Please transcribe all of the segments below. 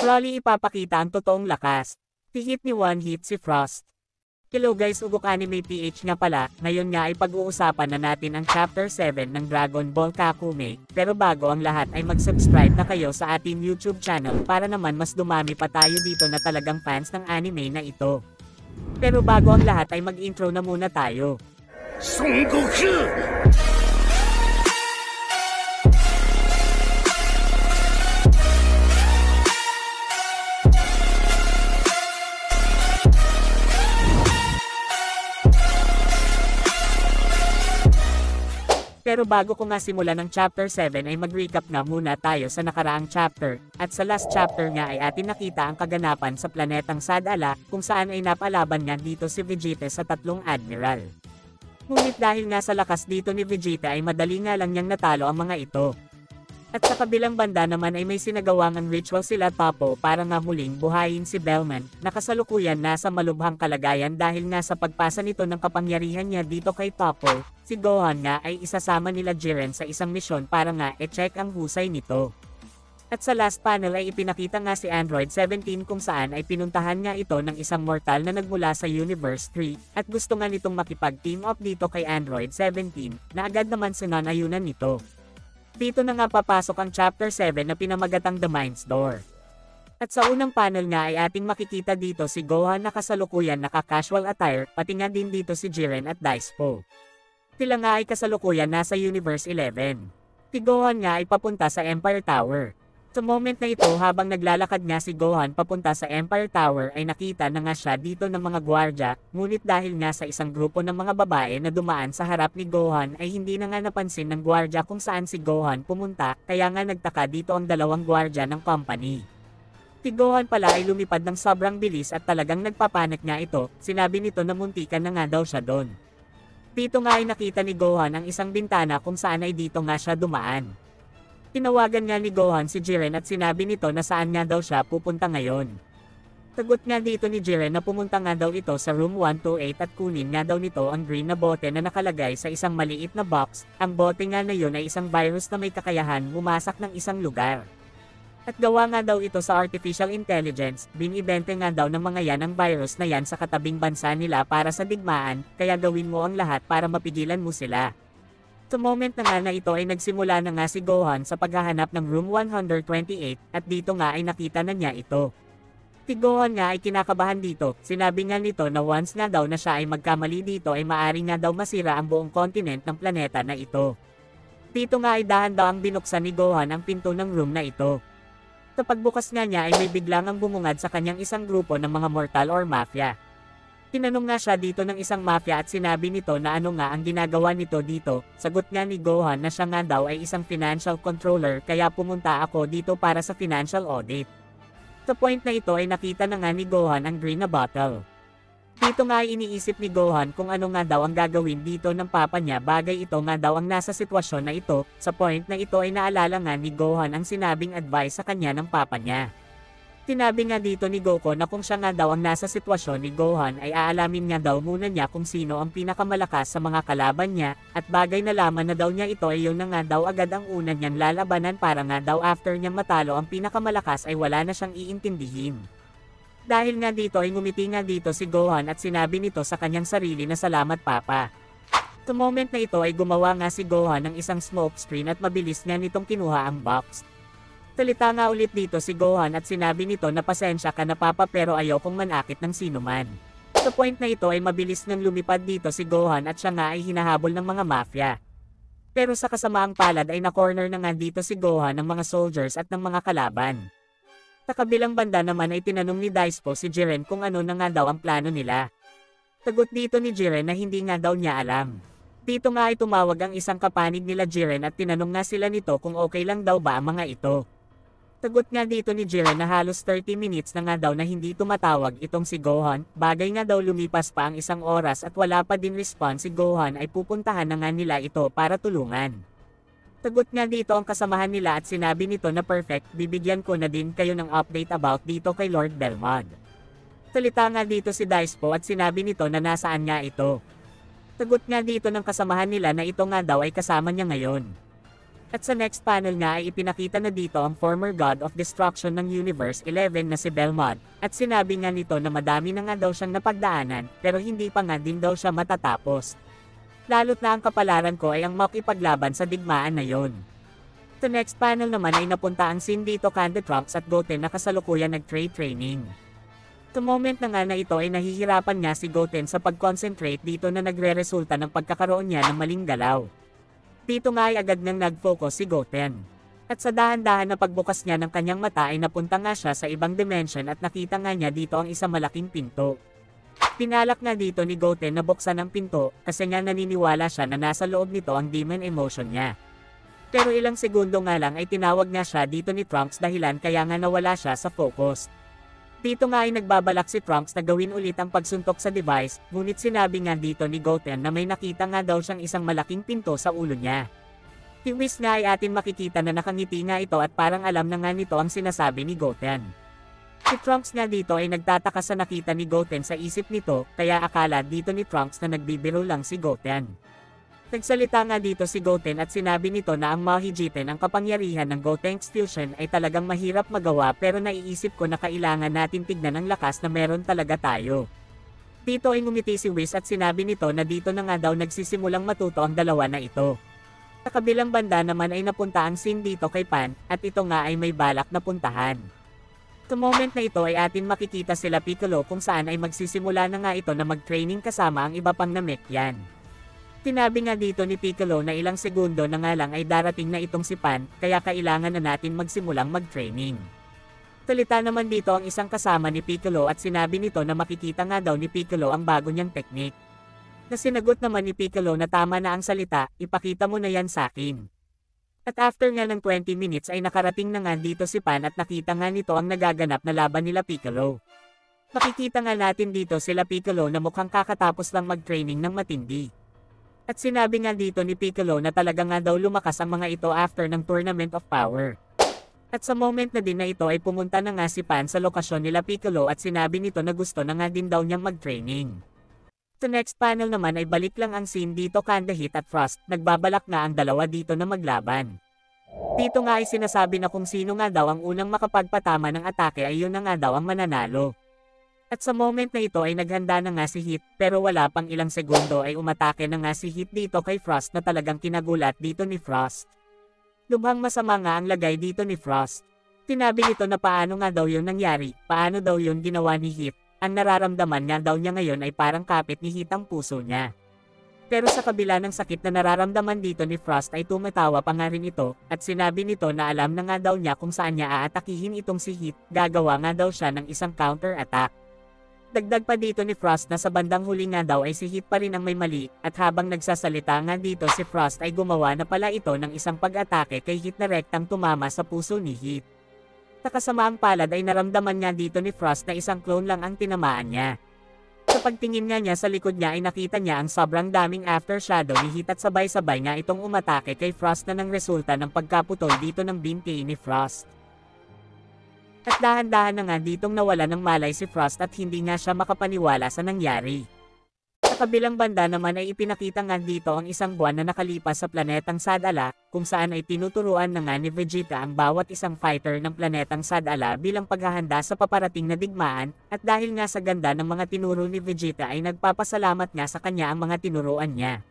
Broly ipapakita ang totoong lakas. Hihit ni One Hit si Frost. Hello guys, Ugok Anime PH nga pala, ngayon nga ay pag-uusapan na natin ang Chapter 7 ng Dragon Ball Kakume, pero bago ang lahat ay mag-subscribe na kayo sa ating YouTube channel para naman mas dumami pa tayo dito na talagang fans ng anime na ito. Pero bago ang lahat ay mag-intro na muna tayo. Son Goku! Pero bago ko nga simulan ng Chapter 7 ay mag-recap na muna tayo sa nakaraang chapter, at sa last chapter nga ay atin nakita ang kaganapan sa planetang Sadala, kung saan ay napalaban nga dito si Vegeta sa tatlong admiral. Ngunit dahil nga sa lakas dito ni Vegeta ay madali nga lang niyang natalo ang mga ito. At sa kabilang banda naman ay may sinagawang ang ritual sila Toppo para nga muling buhayin si Bellman, na kasalukuyan nasa malubhang kalagayan dahil nga sa pagpasa nito ng kapangyarihan niya dito kay Toppo, si Gohan nga ay isasama nila Jiren sa isang misyon para nga e-check ang husay nito. At sa last panel ay ipinakita nga si Android 17 kung saan ay pinuntahan nga ito ng isang mortal na nagmula sa Universe 3, at gusto nga nitong makipag-team up dito kay Android 17, na agad naman sinanayunan nito. Dito na nga papasok ang Chapter 7 na pinamagatang The Mind's Door. At sa unang panel nga ay ating makikita dito si Gohan na kasalukuyan naka-casual attire, pati nga din dito si Jiren at Daispo. Sila nga ay kasalukuyan nasa Universe 11. Si Gohan nga ay papunta sa Empire Tower. Sa moment na ito habang naglalakad nga si Gohan papunta sa Empire Tower ay nakita na nga siya dito ng mga gwardya, ngunit dahil nga sa isang grupo ng mga babae na dumaan sa harap ni Gohan ay hindi na nga napansin ng gwardya kung saan si Gohan pumunta, kaya nga nagtaka dito ang dalawang gwardya ng company. Si Gohan pala ay lumipad ng sobrang bilis at talagang nagpapanik nga ito, sinabi nito na muntikan na nga daw siya doon. Dito nga ay nakita ni Gohan ang isang bintana kung saan ay dito nga siya dumaan. Tinawagan nga ni Gohan si Jiren at sinabi nito na saan nga daw siya pupunta ngayon. Sagot nga dito ni Jiren na pumunta nga daw ito sa room 128 at kunin nga daw nito ang green na bote na nakalagay sa isang maliit na box. Ang bote nga na yun ay isang virus na may kakayahan bumasak ng isang lugar. At gawa nga daw ito sa artificial intelligence, binibente nga daw ng mga yan ang virus na yan sa katabing bansa nila para sa digmaan, kaya gawin mo ang lahat para mapigilan mo sila. Sa moment na nga na ito ay nagsimula na nga si Gohan sa paghahanap ng room 128, at dito nga ay nakita na niya ito. Si Gohan nga ay kinakabahan dito, sinabi nga nito na once nga daw na siya ay magkamali dito ay maaari nga daw masira ang buong continent ng planeta na ito. Dito nga ay dahan-dahang binuksan ni Gohan ang pinto ng room na ito. Sa pagbukas nga niya ay may biglang ang bumungad sa kanyang isang grupo ng mga mortal or mafia. Tinanong nga siya dito ng isang mafia at sinabi nito na ano nga ang ginagawa nito dito. Sagot nga ni Gohan na siya nga daw ay isang financial controller kaya pumunta ako dito para sa financial audit. Sa point na ito ay nakita na nga ni Gohan ang green na bottle. Dito nga ay iniisip ni Gohan kung ano nga daw ang gagawin dito ng papa niya, bagay ito nga daw ang nasa sitwasyon na ito. Sa point na ito ay naalala nga ni Gohan ang sinabing advice sa kanya ng papa niya. Sinabi nga dito ni Goku na kung siya nga daw ang nasa sitwasyon ni Gohan ay aalamin nga daw muna niya kung sino ang pinakamalakas sa mga kalaban niya, at bagay na laman na daw niya ito ay yun na nga daw agad ang una niyang lalabanan para nga daw after niyang matalo ang pinakamalakas ay wala na siyang iintindihin. Dahil nga dito ay ngumiti nga dito si Gohan at sinabi nito sa kanyang sarili na salamat papa. Sa moment na ito ay gumawa nga si Gohan ng isang smoke screen at mabilis nga nitong kinuha ang box. Salita nga ulit dito si Gohan at sinabi nito na pasensya ka na papa pero ayaw kong manakit ng sino man. Sa point na ito ay mabilis nang lumipad dito si Gohan at siya nga ay hinahabol ng mga mafia. Pero sa kasamaang palad ay na-corner na nga dito si Gohan ng mga soldiers at ng mga kalaban. Sa kabilang banda naman ay tinanong ni Daispo si Jiren kung ano na nga daw ang plano nila. Sagot dito ni Jiren na hindi nga daw niya alam. Dito nga ay tumawag ang isang kapanig nila Jiren at tinanong nga sila nito kung okay lang daw ba ang mga ito. Sagot nga dito ni Jiren na halos 30 minutes na nga daw na hindi tumatawag itong si Gohan, bagay nga daw lumipas pa ang isang oras at wala pa din response si Gohan ay pupuntahan na nga nila ito para tulungan. Sagot nga dito ang kasamahan nila at sinabi nito na perfect, bibigyan ko na din kayo ng update about dito kay Lord Belmod. Salita nga dito si Daispo at sinabi nito na nasaan nga ito. Sagot nga dito ng kasamahan nila na ito nga daw ay kasama niya ngayon. At sa next panel nga ay ipinakita na dito ang former God of Destruction ng Universe 11 na si Belmont, at sinabi nga nito na madami na nga daw siyang napagdaanan, pero hindi pa nga din daw siya matatapos. Lalo't na ang kapalaran ko ay ang makipaglaban sa digmaan na yon. Sa next panel naman ay napunta ang scene dito kan Trunks at Goten na kasalukuyan nag-trade training. Sa moment na nga na ito ay nahihirapan nga si Goten sa pag-concentrate dito na nagre-resulta ng pagkakaroon niya ng maling galaw. Dito nga ay agad nang nag-focus si Goten. At sa dahan-dahan na pagbukas niya ng kanyang mata ay napunta nga siya sa ibang dimension at nakita nga niya dito ang isang malaking pinto. Pinalak nga dito ni Goten na buksan ang pinto kasi nga naniniwala siya na nasa loob nito ang demon emotion niya. Pero ilang segundo nga lang ay tinawag nga siya dito ni Trunks dahilan kaya nga nawala siya sa focus. Dito nga ay nagbabalak si Trunks na gawin ulit ang pagsuntok sa device, ngunit sinabi nga dito ni Goten na may nakita nga daw siyang isang malaking pinto sa ulo niya. Tiwis nga ay atin makikita na nakangiti nga ito at parang alam na nga nito ang sinasabi ni Goten. Si Trunks nga dito ay nagtataka sa nakita ni Goten sa isip nito, kaya akala dito ni Trunks na nagbibiro lang si Goten. Nagsalita nga dito si Goten at sinabi nito na ang Mahijiten ang kapangyarihan ng Gotenks Fusion ay talagang mahirap magawa pero naiisip ko na kailangan natin tignan ang lakas na meron talaga tayo. Dito ay ngumiti si Whis at sinabi nito na dito na nga daw nagsisimulang matuto ang dalawa na ito. Sa kabilang banda naman ay napunta ang scene dito kay Pan at ito nga ay may balak na puntahan. Sa moment na ito ay atin makikita sila Piccolo kung saan ay magsisimula na nga ito na mag-training kasama ang iba pang Namekian. Tinabi nga dito ni Piccolo na ilang segundo na nga lang ay darating na itong si Pan, kaya kailangan na natin magsimulang mag-training. Salita naman dito ang isang kasama ni Piccolo at sinabi nito na makikita nga daw ni Piccolo ang bago niyang teknik. Na sinagot naman ni Piccolo na tama na ang salita, ipakita mo na yan sa akin. At after nga ng 20 minutes ay nakarating na nga dito si Pan at nakita nga nito ang nagaganap na laban nila Piccolo. Makikita nga natin dito sila Piccolo na mukhang kakatapos lang mag-training ng matindi. At sinabi nga dito ni Piccolo na talaga nga daw lumakas ang mga ito after ng Tournament of Power. At sa moment na din na ito ay pumunta na nga si Pan sa lokasyon nila Piccolo at sinabi nito na gusto na nga din daw niyang mag-training. Sa next panel naman ay balik lang ang scene dito kan Hit at Frost, nagbabalak nga ang dalawa dito na maglaban. Dito nga ay sinasabi na kung sino nga daw ang unang makapagpatama ng atake ay yun na nga daw ang mananalo. At sa moment na ito ay naghanda na nga si Hit pero wala pang ilang segundo ay umatake na nga si Hit dito kay Frost na talagang kinagulat dito ni Frost. Lubhang masama nga ang lagay dito ni Frost. Tinabi nito na paano nga daw yun nangyari, paano daw yun ginawa ni Hit, ang nararamdaman nga daw niya ngayon ay parang kapit ni Hit ang puso niya. Pero sa kabila ng sakit na nararamdaman dito ni Frost ay tumatawa pa nga rin ito at sinabi nito na alam na nga daw niya kung saan niya aatakihin itong si Hit, gagawa nga daw siya ng isang counter-attack. Dagdag pa dito ni Frost na sa bandang huli nga daw ay si Hit pa rin ang may mali, at habang nagsasalita nga dito si Frost ay gumawa na pala ito ng isang pag-atake kay Hit na rektang tumama sa puso ni Hit. Sa kasamaang palad ay naramdaman nga dito ni Frost na isang clone lang ang tinamaan niya. Sa pagtingin nga niya sa likod niya ay nakita niya ang sobrang daming aftershadow ni Hit at sabay-sabay nga itong umatake kay Frost na ng resulta ng pagkaputol dito ng binti ni Frost. At dahan-dahan na nga ditong nawala ng malay si Frost at hindi nga siya makapaniwala sa nangyari. Sa kabilang banda naman ay ipinakita nga dito ang isang buwan na nakalipas sa planetang Sadala, kung saan ay tinuturuan na nga ni Vegeta ang bawat isang fighter ng planetang Sadala bilang paghahanda sa paparating na digmaan, at dahil nga sa ganda ng mga tinuro ni Vegeta ay nagpapasalamat nga sa kanya ang mga tinuruan niya.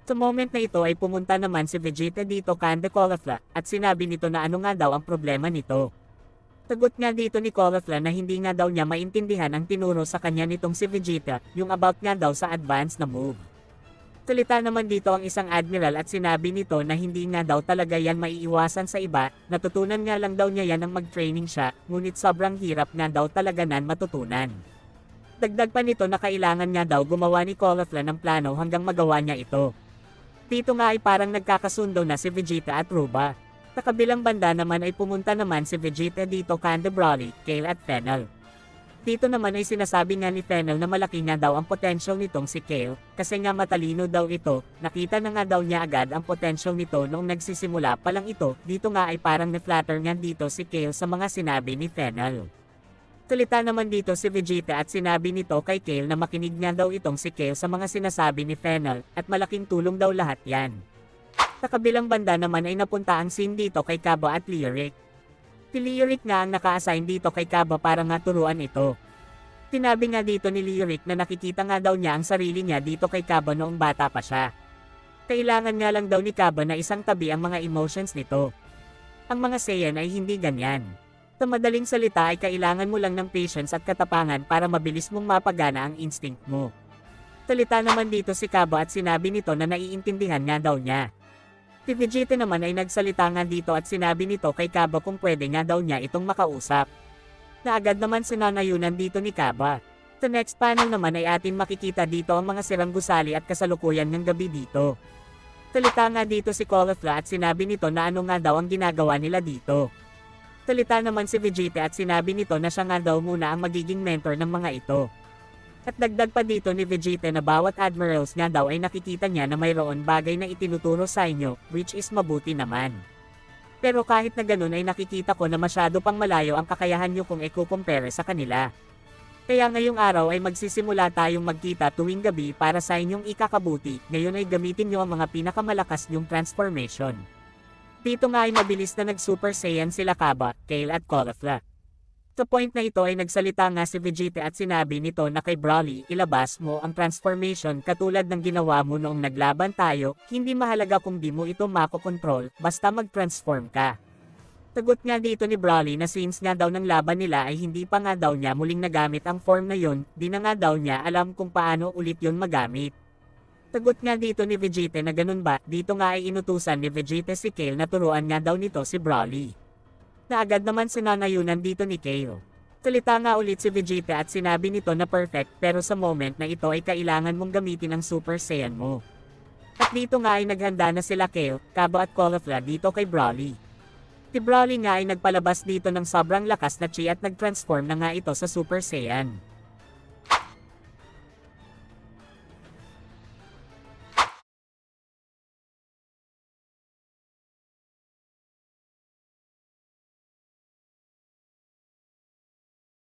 Sa moment na ito ay pumunta naman si Vegeta dito kan Caulifla, at sinabi nito na ano nga daw ang problema nito. Sagot nga dito ni Caulifla na hindi nga daw niya maintindihan ang tinuro sa kanya nitong si Vegeta, yung about nga daw sa advance na move. Salita naman dito ang isang admiral at sinabi nito na hindi nga daw talaga yan maiiwasan sa iba, natutunan nga lang daw niya yan ang mag-training siya, ngunit sobrang hirap nga daw talaga nan matutunan. Dagdag pa nito na kailangan nga daw gumawa ni Caulifla ng plano hanggang magawa niya ito. Dito nga ay parang nagkakasundo na si Vegeta at Ruba. Sa kabilang banda naman ay pumunta naman si Vegeta dito kan Broly, Kale at Fennel. Dito naman ay sinasabi nga ni Fennel na malaki nga daw ang potential nitong si Kale, kasi nga matalino daw ito, nakita na nga daw niya agad ang potential nito noong nagsisimula pa lang ito, dito nga ay parang na-flatter nga dito si Kale sa mga sinabi ni Fennel. Salita naman dito si Vegeta at sinabi nito kay Kale na makinig nga daw itong si Kale sa mga sinasabi ni Fennel, at malaking tulong daw lahat yan. Sa kabilang banda naman ay napunta ang scene dito kay Kaba at Lyric. Si Lyric nga ang naka-assign dito kay Kaba para nga turuan ito. Sinabi nga dito ni Lyric na nakikita nga daw niya ang sarili niya dito kay Kaba noong bata pa siya. Kailangan nga lang daw ni Kaba na isang tabi ang mga emotions nito. Ang mga Saiyan ay hindi ganyan. Sa madaling salita ay kailangan mo lang ng patience at katapangan para mabilis mong mapagana ang instinct mo. Salita naman dito si Kaba at sinabi nito na naiintindihan nga daw niya. Si Vegeta naman ay nagsalita nga dito at sinabi nito kay Kaba kung pwede nga daw niya itong makausap. Na agad naman sinanayunan dito ni Kaba. Sa next panel naman ay atin makikita dito ang mga sirang gusali at kasalukuyan ng gabi dito. Salita nga dito si Caulifla at sinabi nito na ano nga daw ang ginagawa nila dito. Salita naman si Vegeta at sinabi nito na siya nga daw muna ang magiging mentor ng mga ito. At dagdag pa dito ni Vegeta na bawat admirals nga daw ay nakikita niya na mayroon bagay na itinuturo sa inyo, which is mabuti naman. Pero kahit na ganun ay nakikita ko na masyado pang malayo ang kakayahan nyo kung ikukumpare sa kanila. Kaya ngayong araw ay magsisimula tayong magkita tuwing gabi para sa inyong ikakabuti, ngayon ay gamitin nyo ang mga pinakamalakas nyong transformation. Dito nga ay mabilis na nag-Super Saiyan sila Kaba, Kale at Caulifla. Sa point na ito ay nagsalita nga si Vegeta at sinabi nito na kay Broly, ilabas mo ang transformation katulad ng ginawa mo noong naglaban tayo, hindi mahalaga kung di mo ito makokontrol, basta mag-transform ka. Sagot nga dito ni Broly na since nga daw ng laban nila ay hindi pa nga daw niya muling nagamit ang form na yon, di na nga daw niya alam kung paano ulit yon magamit. Sagot nga dito ni Vegeta na ganun ba, dito nga ay inutusan ni Vegeta si Kale na turuan nga daw nito si Broly. Na agad naman sinanayunan dito ni Kale. Salita nga ulit si Vegeta at sinabi nito na perfect pero sa moment na ito ay kailangan mong gamitin ang Super Saiyan mo. At dito nga ay naghanda na sila Kale, Kaba at Caulifla dito kay Broly. Si Broly nga ay nagpalabas dito ng sobrang lakas na chi at nag-transform na nga ito sa Super Saiyan.